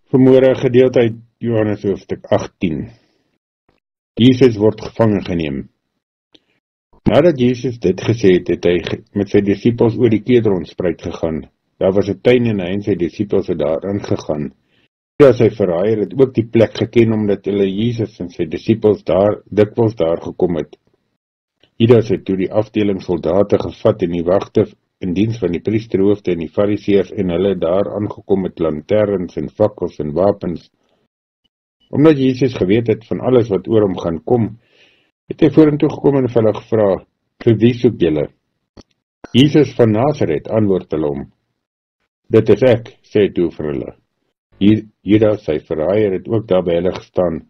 Vanmôre gedeelte uit Johannes hoofstuk 18. Jesus word gevangen geneem. Nadat Jesus dit gesê het, het hy met sy disippels oor die Kedronspruit gegaan. Daar was 'n tuin en hy en sy disippels het daarin gegaan. Judas sy verraaier het ook die plek geken, omdat hulle Jesus en sy disippels dikwels daar gekom het. Judas het toe die afdeling soldate gevat en die wagte in diens van die priesterhoofde en die fariseërs en hulle daar aangekom met lanterns en fakkels en wapens. Omdat Jesus geweet het van alles wat oor hom gaan kom, het hy vorentoe gekom en hulle gevra, vir wie soek julle? Jesus van Nasaret, antwoord hulle hom. Dit is ek, sê hy toe vir hulle. Judas sy verraaier het ook daar by hulle gestaan.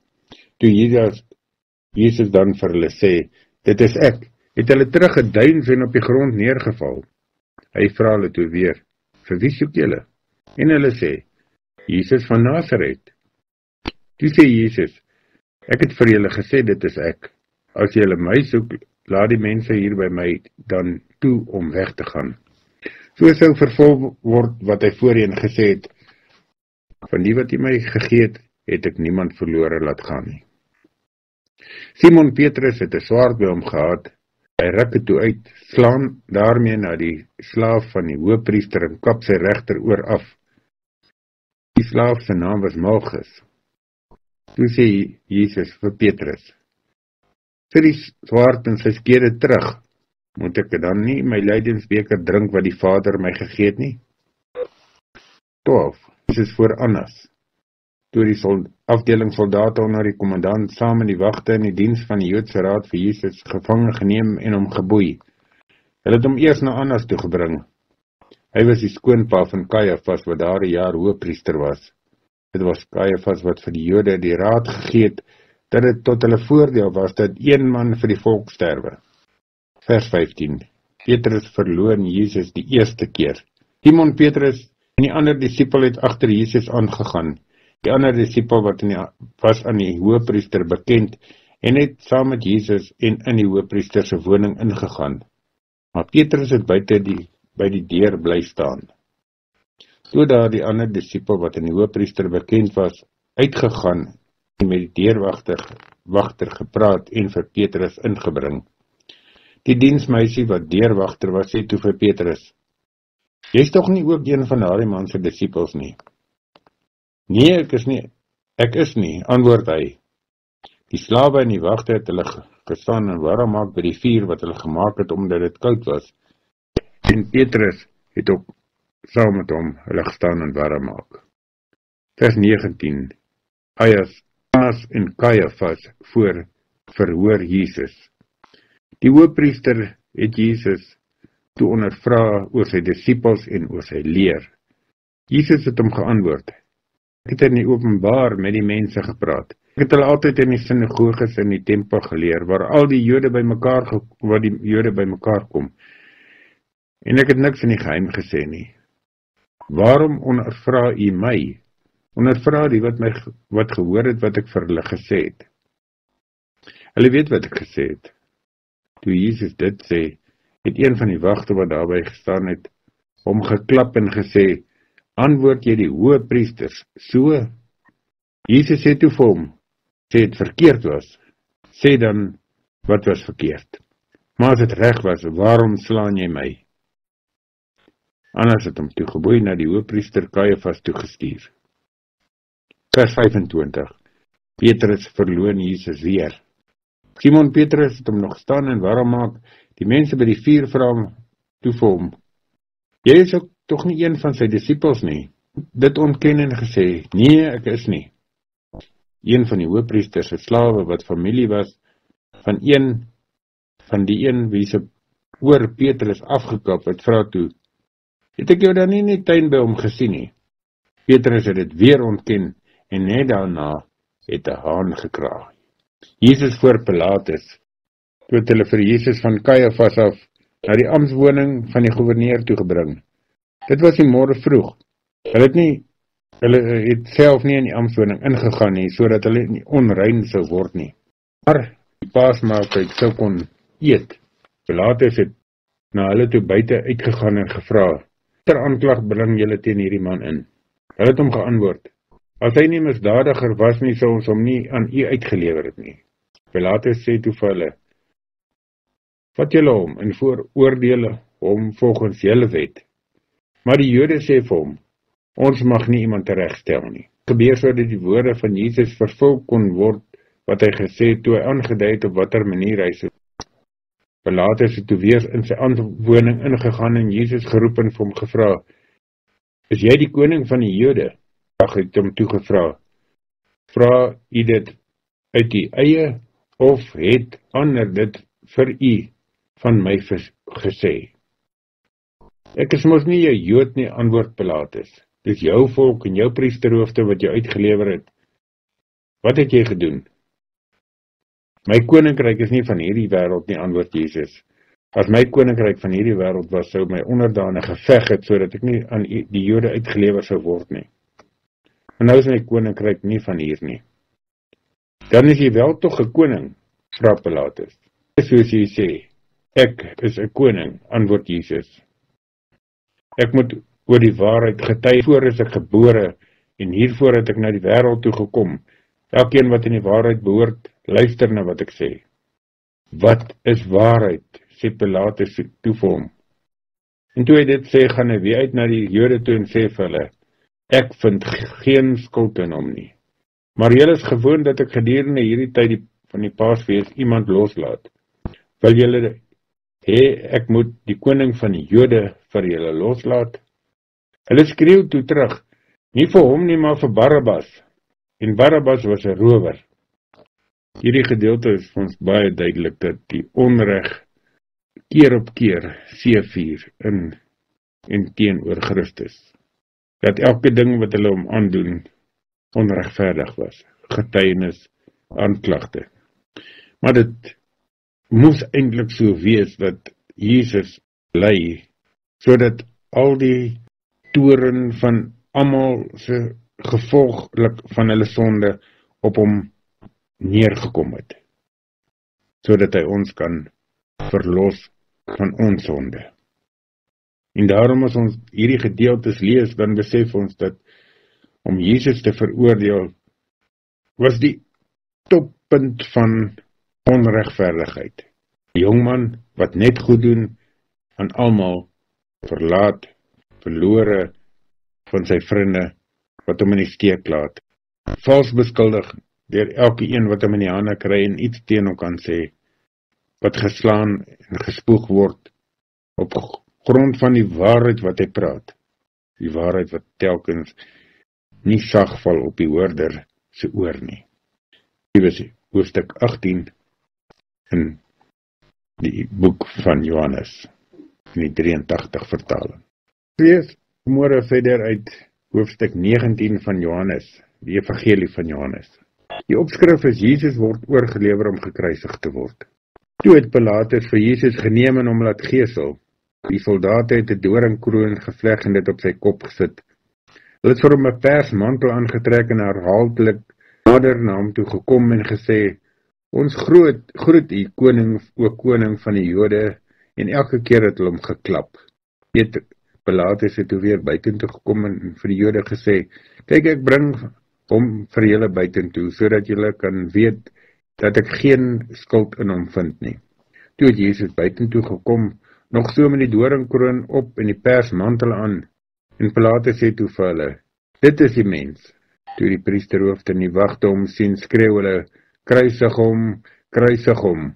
Toe Jesus dan vir hulle sê, dit is ek, het hulle teruggeduins en op die grond neergeval. Hy vra hulle toe weer, vir wie soek julle? En hulle sê, Jesus van Nasaret. Toe sê Jesus, ek het vir julle gesê, dit is ek. As julle my soek, laat die mense hier by my dan toe om weg te gaan. So sou vervul word wat hy voorheen gesê het, van die wat hy my gegee het ek niemand verlore laat gaan nie. Simon Petrus het 'n swaard by hom gehad. Hy ruk het toe uit, slaan daarmee na die slaaf van die hoëpriester en kap sy regteroor af. Die slaaf se naam was Malchus. Toe sê Jesus vir Petrus, sit die swaard in sy skede terug, moet ek dan nie my lydensbeker drink wat die Vader my gegee het nie? 12. Jesus voor Annas. Toe die afdeling soldate onder die kommandant saam met die wagte in die diens van die Joodse raad vir Jesus gevangen geneem en hom geboei. Hulle het hom eers na Annas toe gebring. Hy was die skoonpa van Kajafas wat daar 'n jaar hoëpriester was. Dit was Kajafas wat vir die Jode die raad gegee het dat dit tot hulle voordeel was dat een man vir die volk sterwe. Vers 15. Petrus verloon Jesus die eerste keer. Simon Petrus en die ander disipel het agter Jesus aangegaan. Die ander disipel was aan die hoëpriester bekend en het saam met Jesus en in die hoëpriester se woning ingegaan. Maar Petrus het buite by die deur bly staan. Toe daar die ander disipel wat in die hoëpriester bekend was, uitgegaan en met die deurwagter gepraat en vir Petrus ingebring. Die diensmeisie wat deurwagter was, sê toe vir Petrus, jy's tog nie ook een van daardie man se disipels nie? Nee, ek is nie, antwoord hy. Die slawe en die wagte het hulle gestaan en warm maak by die vuur wat hulle gemaak het omdat dit koud was. En Petrus het ook saam met hom hulle gestaan en warm maak. Vers 19. Annas en Kajafas voor verhoor Jesus. Die hoëpriester het Jesus toe ondervra oor sy disipels en oor sy leer. Jesus het hom geantwoord, ek het in die openbaar met die mense gepraat. Ek het hulle altyd in die sinagoges en die tempel geleer, waar die Jode bymekaar kom. En ek het niks in die geheim gesê nie. Waarom ondervra u my? Ondervra die wat gehoor het wat ek vir hulle gesê het. Hulle weet wat ek gesê het. Toe Jesus dit sê, het een van die wagte wat daarby gestaan het, hom geklap en gesê, antwoord jy die hoëpriesters so? Jesus sê toe vir hom, sê het verkeerd was, sê dan wat was verkeerd. Maar as het reg was, waarom slaan jy my? Annas het hom toe geboei na die hoëpriester Kajafas toegestuur. Vers 25. Petrus verloon Jesus weer. Simon Petrus het hom nog staan en warm maak. Die mense by die vuur vra hom toe vir hom, jy is ook tog nie een van sy disipels nie. Dit ontken en gesê, nee, ek is nie. Een van die hoëpriesters se slawe wat familie was van die een wie se oor Petrus afgekap het, vra toe, het ek jou dan nie in die tuin by hom gesien nie? Petrus het dit weer ontken en net daarna het 'n haan gekraai. Jesus voor Pilatus. toe het hulle vir Jesus van Caiaphas af na die amptswoning van die goewerneur toegebring. Dit was die môre vroeg. Hulle het self nie in die amptswoning ingegaan nie, sodat hulle nie onrein sou word nie. Maar die paasmaaltyd sou kon eet. Pilatus het na hulle toe buite uitgegaan en gevra, "Watter aanklag bring julle teen hierdie man in?" Hulle het hom geantwoord, "As hy nie misdadiger was nie, sou ons hom nie aan u uitgelewer het nie." Pilatus sê toe vir hulle, "Vat julle hom en veroordeel hom volgens julle wet." Maar die Jode sê vir hom, "Ons mag nie iemand teregstel nie." Gebeur sodat die woorde van Jesus vervul kon word wat hy gesê het toe hy aangedui het op watter manier hy sou. Pilatus het toe weer in sy amptswoning ingegaan en Jesus geroep en vir hom gevra, "Is jy die koning van die Jode?" Hy het hom toe gevra, "Vra u dit uit u eie of het ander dit vir u van my gesê?" "Ek is mos nie 'n Jood nie," antwoord Pilatus. "Dis jou volk en jou priesterhoofde wat jou uitgelewer het. Wat het jy gedoen?" "My koninkryk is nie van hierdie wêreld nie," antwoord Jesus. "As my koninkryk van hierdie wêreld was, sou my onderdane geveg het sodat ek nie aan die Jode uitgelewer sou word nie. Maar nou is my koninkryk nie van hier nie." "Dan is jy wel tog 'n koning," vra Pilatus. "Soos jy sê, ek is 'n koning," antwoord Jesus. "Ek moet oor die waarheid getuig, voor is ek gebore en hiervoor het ek na die wêreld toe gekom. Elkeen wat in die waarheid behoort, luister na wat ek sê." "Wat is waarheid?" sê Pilatus toe vir hom. En toe hy dit sê, gaan hy weer uit na die Jode toe en sê vir hulle, "Ek vind geen skuld in hom nie. Maar julle is gewoon dat ek gedurende hierdie tyd van die Paasfees iemand loslaat. Wil julle hê ek moet die koning van die Jode vir julle loslaat?" Hulle skreeu toe terug, "Nie vir hom nie, maar vir Barabbas." En Barabbas was 'n rower. Hierdie gedeelte is vir ons baie duidelik dat die onreg keer op keer seëvier in teenoor Christus. Dat elke ding wat hulle hom aandoen onregverdig was. Getuienis, aanklagte. Maar dit moes eintlik so wees dat Jesus ly, sodat al die toren van almal se gevolglik van hulle sonde op hom neergekom het, sodat hy ons kan verlos van ons sonde. En daarom as ons hierdie gedeeltes lees, dan besef ons dat om Jesus te veroordeel was die toppunt van onregverdigheid. 'n Jongman wat net goed doen aan almal, verlaat, verlore van sy vriende wat hom in die steek laat. Vals beskuldig deur elke een wat hom in die hande kry en iets teen hom kan sê, wat geslaan en gespoeg word op grond van die waarheid wat hy praat. Die waarheid wat telkens nie sag val op die hoorder se oor nie. Dit was hoofstuk 18 in die boek van Johannes, in die 83 vertaling. Lees môre verder uit hoofstuk 19 van Johannes, die evangelie van Johannes. Die opskrif is Jesus word oorgelewer om gekruisig te word. Toe het Pilatus vir Jesus geneem en hom laat gesel. Die soldate het 'n doringkroon gevleg en dit op sy kop gesit. Hulle het vir hom 'n pers mantel aangetrek en herhaaldelik nader na hom toe gekom en gesê, "Ons groet u koning, o koning van die Jode," en elke keer het hulle hom geklap. Pilatus het toe weer buitentoe gekom en vir die Jode gesê, "Kyk, ek bring hom vir julle buitentoe, sodat julle kan weet dat ek geen skuld in hom vind nie." Toe het Jesus buitentoe gekom, nog so met die doringkroon op en die persmantel aan, en Pilatus sê toe vir hulle, "Dit is die mens." Toe die priesterhoofde en die wagte hom sien, skreeu hulle, "Kruisig hom, kruisig hom."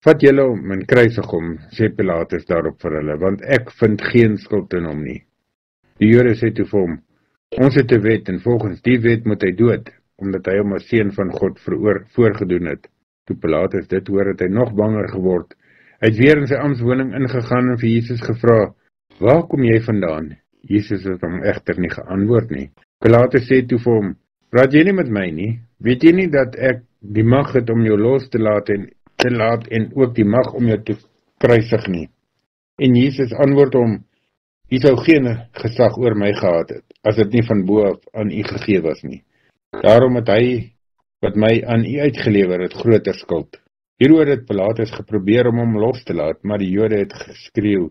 "Vat julle hom en kruisig hom," sê Pilatus daarop vir hulle, "want ek vind geen skuld in hom nie." Die Jode sê toe vir hom, "Ons het 'n wet en volgens die wet moet hy dood, omdat hy hom as seun van God voorgedoen het." Toe Pilatus dit hoor, het hy nog banger geword. Hy het weer in sy amptswoning ingegaan en vir Jesus gevra, "Waar kom jy vandaan?" Jesus het hom egter nie geantwoord nie. Pilatus sê toe vir hom, "Praat jy nie met my nie? Weet jy nie dat ek die mag het om jou los te laat en te laat en ook die mag om jou te kruisig nie. En Jesus antwoord hom, U sou geen gesag oor my gehad het, as dit nie van bo af aan U gegee was nie. Daarom het hy, wat my aan U uitgelewer het, groter skuld. Hieroor het Pilatus geprobeer om hom los te laat, maar die Jode het geskreeu,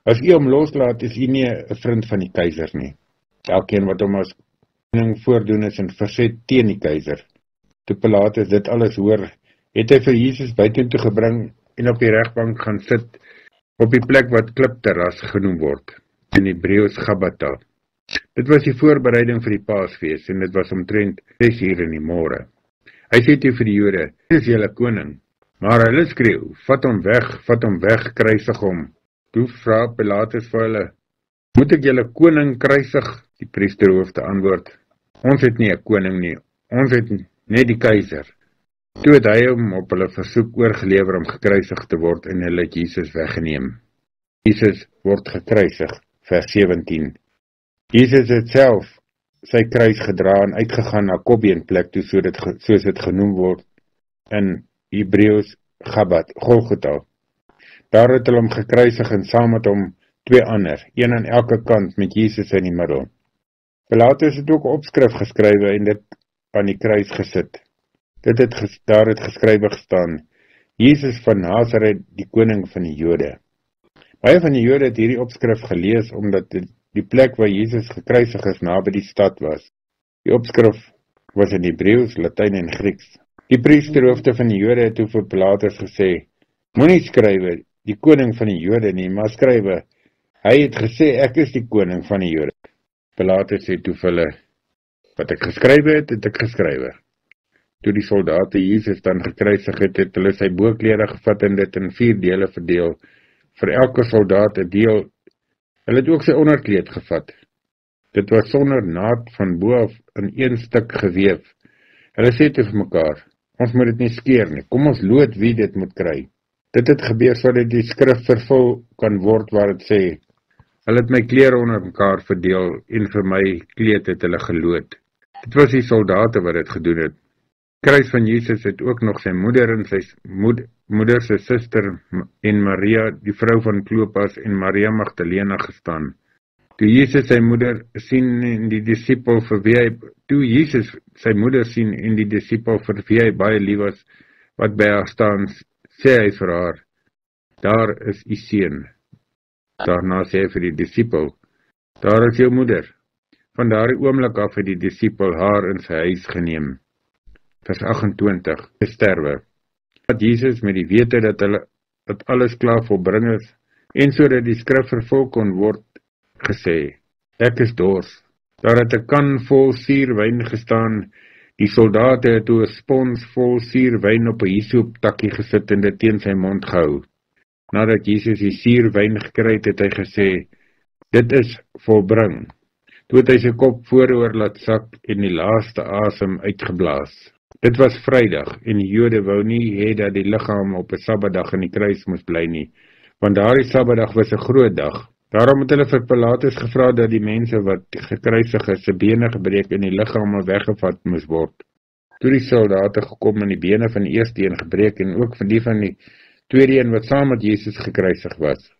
as U hom loslaat, is U nie 'n vriend van die keiser nie. Elkeen wat hom as koning voordoen is in verzet teen die keiser. Toe Pilatus dit alles hoor, het hy vir Jesus buitentoe gebring en op die regbank gaan sit, op die plek wat klipterras genoem word, in Hebreëus Gabata. Dit was die voorbereiding vir die Paasfees en dit was omtrent 6 uur in die môre. Hy sê toe vir die Jode, "Dis julle koning." Maar hulle skreeu, vat hom weg, kruisig hom." Toe vra Pilatus vir hulle, "Moet ek julle koning kruisig?" Die priesterhoofde antwoord, "Ons het nie 'n koning nie, ons het net die keiser." Toe het hy hom op hulle versoek oorgelewer om gekruisig te word en hulle het Jesus weggeneem. Jesus word gekruisig, vers 17. Jesus het self sy kruis gedra en uitgegaan na Kobbeenplek toe, soos dit genoem word in Hebreëus Golgotha. Daar het hulle hom gekruisig en saam met hom 2 ander, een aan elke kant met Jesus in die middel. Pilatus het ook 'n opskrif geskrywe en dit aan die kruis gesit. Daar het geskrywe gestaan, Jesus van Nasaret, die koning van die Jode. Baie van die Jode het hierdie opskrif gelees, omdat die plek waar Jesus gekruisig is naby die stad was. Die opskrif was in Hebreëus, Latyn en Grieks. Die priesterhoofde van die Jode het toe vir Pilatus gesê, "Moenie skrywe, die koning van die Jode nie, maar skrywe, hy het gesê, ek is die koning van die Jode." Pilatus sê toe vir hulle, "Wat ek geskrywe het, het ek geskrywe." Toe die soldate Jesus dan gekruisig het hulle sy boklere gevat en dit in 4 dele verdeel, vir elke soldaat 'n deel. Hulle het ook sy onderkleed gevat. Dit was sonder naad van bo af in 1 stuk geweef. Hulle sê te vir mekaar, "Ons moet dit nie skeer nie, kom ons loot wie dit moet kry." Dit het gebeur sodat die skrif vervul kan word waar dit sê, "Hulle het my klere onder mekaar verdeel en vir my kleed het hulle geloot." Dit was die soldate wat dit gedoen het. Die kruis van Jesus het ook nog sy moeder en sy moeder se suster en Maria, die vrou van Klopas en Maria Magdalena gestaan. Toe Jesus sy moeder sien en die disipel vir wie hy baie lief was, wat by haar staan, sê hy vir haar, "Daar is u seun." Daarna sê hy vir die disipel, "Daar is jou moeder." Van daardie oomblik af het die disipel haar in sy huis geneem. Vers 28, sterwe. Dat Jesus met die wete dat alles klaar volbring is, en sodat die skrif vervul kon word, gesê, "Ek is dors." Daar het 'n kan vol suurwyn gestaan. Die soldate het toe 'n spons vol suurwyn op 'n hisooptakkie gesit en dit teen sy mond gehou. Nadat Jesus die suurwyn gekry het, hy gesê, "Dit is volbring." Toe het hy sy kop vooroor laat sak en die laaste asem uitgeblaas. Dit was Vrydag en die Jode wou nie hê dat die liggaam op 'n Sabbatdag in die kruis moes bly nie, want daardie Sabbatdag was 'n groot dag. Daarom het hulle vir Pilatus gevra dat die mense wat gekruisig is, se bene gebreek en die liggame weggevat moes word. Toe die soldate gekom en die bene van die eerste een gebreek en ook van die tweede een wat saam met Jesus gekruisig was.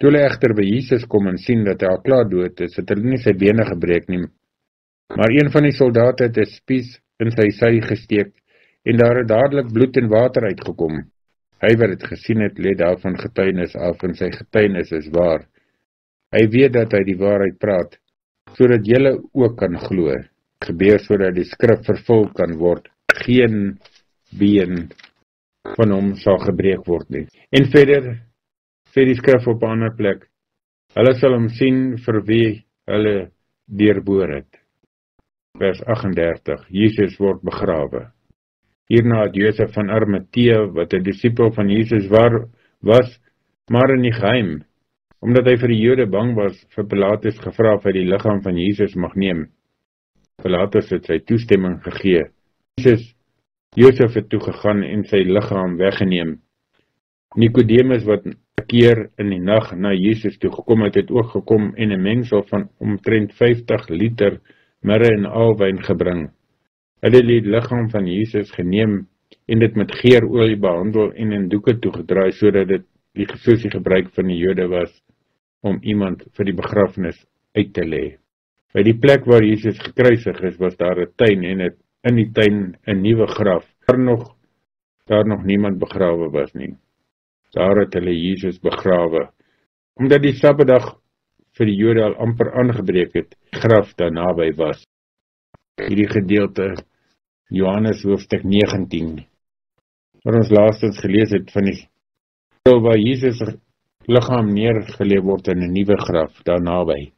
Toe hulle egter by Jesus kom en sien dat hy al klaar dood is, het hulle nie sy bene gebreek nie, maar een van die soldate het 'n spies in sy sy gesteek en daar het dadelik bloed en water uitgekom. Hy wat dit gesien het, lê daarvan getuienis af en sy getuienis is waar. Hy weet dat hy die waarheid praat, sodat julle ook kan glo. Gebeur sodat die skrif vervul kan word. Geen been van hom sal gebreek word nie. En verder sê die skrif op 'n ander plek, hulle sal hom sien vir wie hulle deurboor het. Vers 38, Jesus word begrawe. Hierna het Josef van Arimatea, wat 'n disipel van Jesus was, maar in die geheim, omdat hy vir die Jode bang was, vir Pilatus gevra of hy die liggaam van Jesus mag neem. Pilatus het sy toestemming gegee. Josef het toegegaan en sy liggaam weggeneem. Nikodemus, wat 'n keer in die nag na Jesus toe gekom het ook gekom en 'n mengsel van omtrent 50 liter mirre en alwyn gebring. Hulle het die liggaam van Jesus geneem en dit met geerolie behandel en in doeke toegedraai, sodat dit soos die gebruik van die Jode was om iemand vir die begrafnis uit te lê. By die plek waar Jesus gekruisig is, was daar 'n tuin en in die tuin 'n nuwe graf, daar nog niemand begrawe was nie. Daar het hulle Jesus begrawe. Omdat die Sabbatdag vir die Jode al amper aangebreek het, die graf daar naby was. Hierdie gedeelte, Johannes hoofstuk 19, wat ons laastens gelees het van die waar Jesus liggaam neergelê word in 'n nuwe graf daar naby.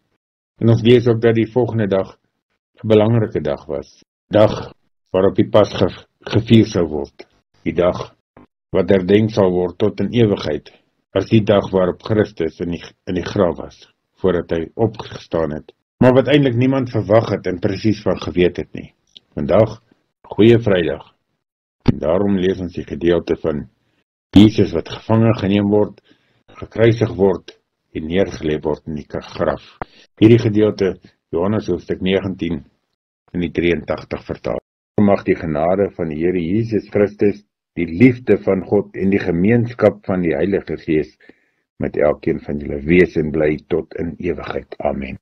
En ons lees ook dat die volgende dag 'n belangrike dag was. Dag waarop die Pasga gevier sou word. Die dag wat herdenk sal word tot in ewigheid, as die dag waarop Christus in die graf was, voordat hy opgestaan het. Maar wat eintlik niemand verwag het en presies van geweet het nie. Vandag, Goeie Vrydag. En daarom lees ons die gedeelte van Jesus wat gevange geneem word, gekruisig word en neergelê word in die graf. Hierdie gedeelte, Johannes hoofstuk 19 in die 83 vertaal. Mag die genade van die Here Jesus Christus, die liefde van God en die gemeenskap van die Heilige Gees met elkeen van julle wees en bly tot in ewigheid. Amen.